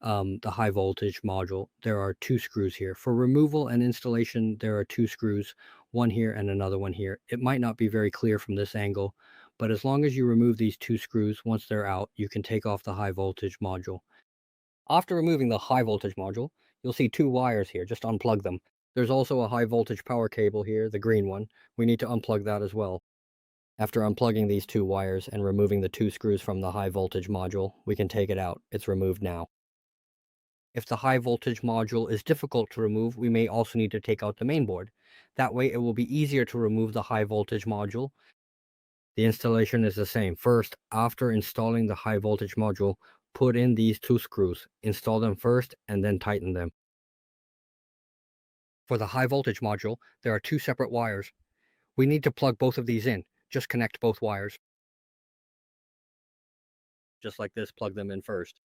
the high voltage module, there are two screws here. For removal and installation, there are two screws, one here and another one here. It might not be very clear from this angle, but as long as you remove these two screws, once they're out, you can take off the high voltage module. After removing the high voltage module, you'll see two wires here. Just unplug them. There's also a high voltage power cable here, the green one. We need to unplug that as well. After unplugging these two wires and removing the two screws from the high voltage module, we can take it out. It's removed now. If the high voltage module is difficult to remove, we may also need to take out the main board. That way it will be easier to remove the high voltage module. The installation is the same. First, after installing the high voltage module, put in these two screws. Install them first and then tighten them. For the high voltage module, there are two separate wires. We need to plug both of these in. Just connect both wires. Just like this, plug them in first.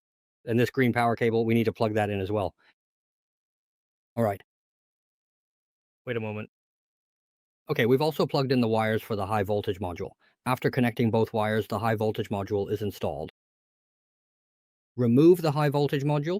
And this green power cable, we need to plug that in as well. All right. Wait a moment. Okay, we've also plugged in the wires for the high voltage module. After connecting both wires, the high voltage module is installed. Remove the high voltage module